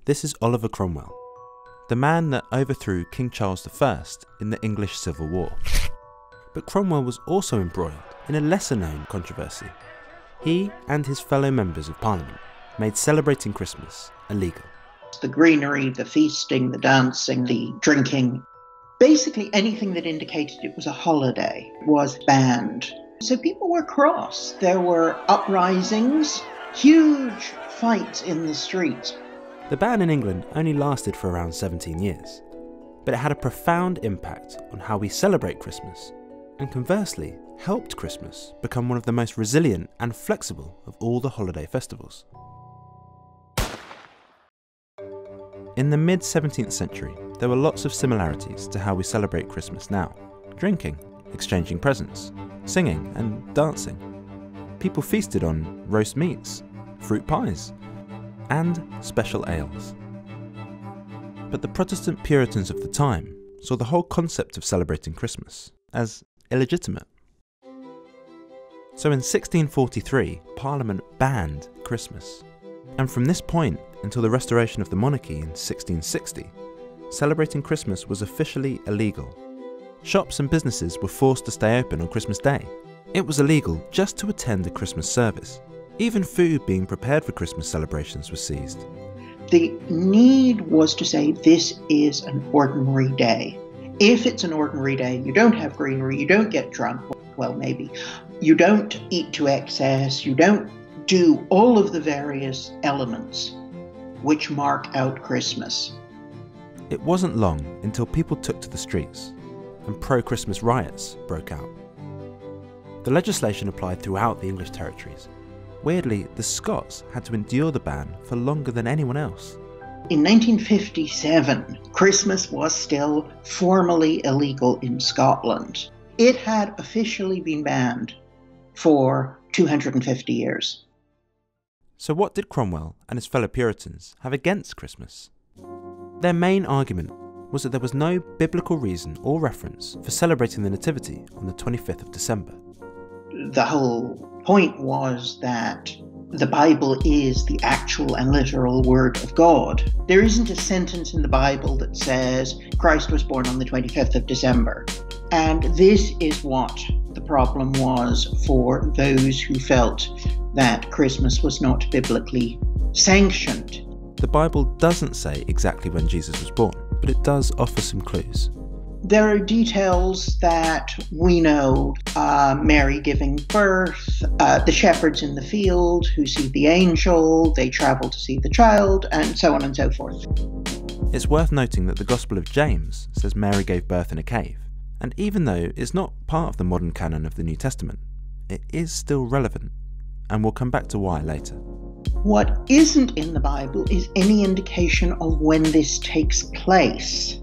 This is Oliver Cromwell, the man that overthrew King Charles I in the English Civil War. But Cromwell was also embroiled in a lesser-known controversy. He and his fellow members of Parliament made celebrating Christmas illegal. The greenery, the feasting, the dancing, the drinking, basically anything that indicated it was a holiday was banned. So people were cross. There were uprisings, huge fights in the streets. The ban in England only lasted for around 17 years, but it had a profound impact on how we celebrate Christmas, and conversely helped Christmas become one of the most resilient and flexible of all the holiday festivals. In the mid-17th century, there were lots of similarities to how we celebrate Christmas now. Drinking, exchanging presents, singing and dancing. People feasted on roast meats, fruit pies, and special ales. But the Protestant Puritans of the time saw the whole concept of celebrating Christmas as illegitimate. So in 1643, Parliament banned Christmas. And from this point until the restoration of the monarchy in 1660, celebrating Christmas was officially illegal. Shops and businesses were forced to stay open on Christmas Day. It was illegal just to attend a Christmas service. Even food being prepared for Christmas celebrations was seized. The need was to say this is an ordinary day. If it's an ordinary day, you don't have greenery, you don't get drunk, well maybe, you don't eat to excess, you don't do all of the various elements which mark out Christmas. It wasn't long until people took to the streets and pro-Christmas riots broke out. The legislation applied throughout the English territories. Weirdly, the Scots had to endure the ban for longer than anyone else. In 1957, Christmas was still formally illegal in Scotland. It had officially been banned for 250 years. So what did Cromwell and his fellow Puritans have against Christmas? Their main argument was that there was no biblical reason or reference for celebrating the Nativity on the 25th of December. The whole point was that the Bible is the actual and literal Word of God. There isn't a sentence in the Bible that says Christ was born on the 25th of December. And this is what the problem was for those who felt that Christmas was not biblically sanctioned. The Bible doesn't say exactly when Jesus was born, but it does offer some clues. There are details that we know, Mary giving birth, the shepherds in the field who see the angel, they travel to see the child, and so on and so forth. It's worth noting that the Gospel of James says Mary gave birth in a cave, and even though it's not part of the modern canon of the New Testament, it is still relevant, and we'll come back to why later. What isn't in the Bible is any indication of when this takes place.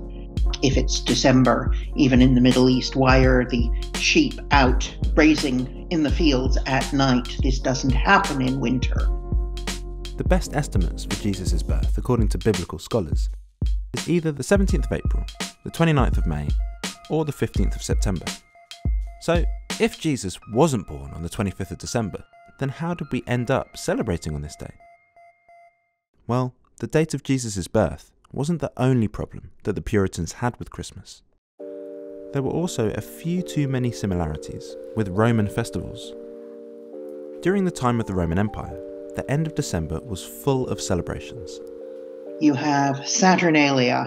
If it's December, even in the Middle East, why are the sheep out grazing in the fields at night? This doesn't happen in winter. The best estimates for Jesus' birth, according to biblical scholars, is either the 17th of April, the 29th of May, or the 15th of September. So, if Jesus wasn't born on the 25th of December, then how did we end up celebrating on this day? Well, the date of Jesus' birth wasn't the only problem that the Puritans had with Christmas. There were also a few too many similarities with Roman festivals. During the time of the Roman Empire, the end of December was full of celebrations. You have Saturnalia,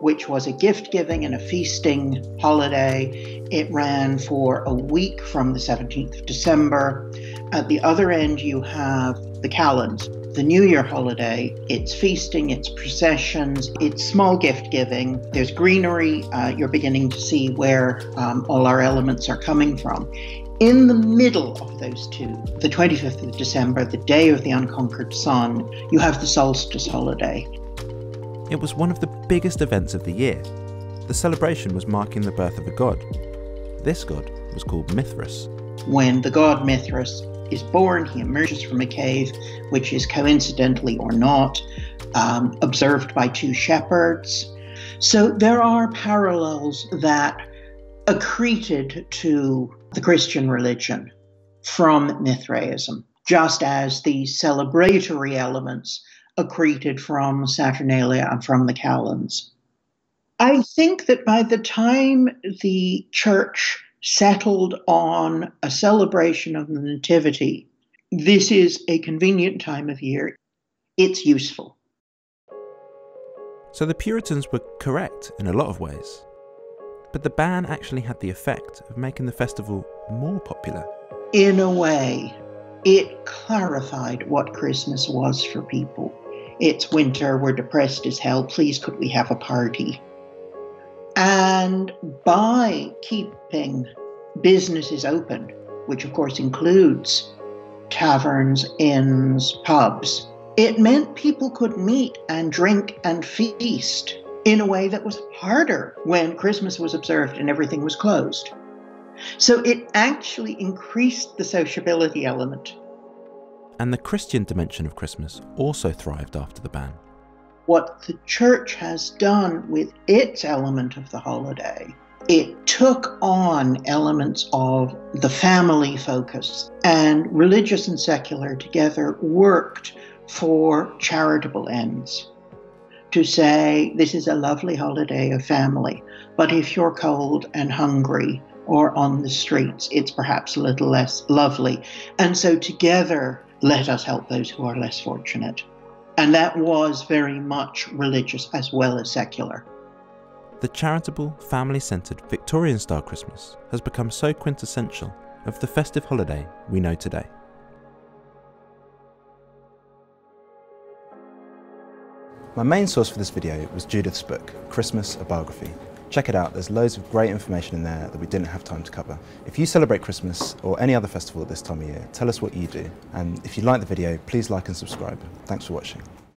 which was a gift-giving and a feasting holiday. It ran for a week from the 17th of December. At the other end, you have the Calends, the New Year holiday. It's feasting, it's processions, it's small gift-giving. There's greenery. You're beginning to see where all our elements are coming from. In the middle of those two, the 25th of December, the day of the unconquered sun, you have the solstice holiday. It was one of the biggest events of the year. The celebration was marking the birth of a god. This god was called Mithras. When the god Mithras is born, he emerges from a cave, which is coincidentally or not, observed by two shepherds. So there are parallels that accreted to the Christian religion from Mithraism, just as the celebratory elements accreted from Saturnalia and from the calends. I think that by the time the church settled on a celebration of the Nativity, this is a convenient time of year. It's useful. So the Puritans were correct in a lot of ways, but the ban actually had the effect of making the festival more popular. In a way, it clarified what Christmas was for people. It's winter, we're depressed as hell, please could we have a party? And by keeping businesses open, which of course includes taverns, inns, pubs, it meant people could meet and drink and feast in a way that was harder when Christmas was observed and everything was closed. So it actually increased the sociability element. And the Christian dimension of Christmas also thrived after the ban. What the church has done with its element of the holiday, it took on elements of the family focus, and religious and secular together worked for charitable ends. To say, this is a lovely holiday of family, but if you're cold and hungry or on the streets, it's perhaps a little less lovely. And so together, let us help those who are less fortunate. And that was very much religious as well as secular. The charitable, family-centred, Victorian-style Christmas has become so quintessential of the festive holiday we know today. My main source for this video was Judith's book, Christmas, a Biography. Check it out, there's loads of great information in there that we didn't have time to cover. If you celebrate Christmas or any other festival at this time of year, tell us what you do. And if you like the video, please like and subscribe. Thanks for watching.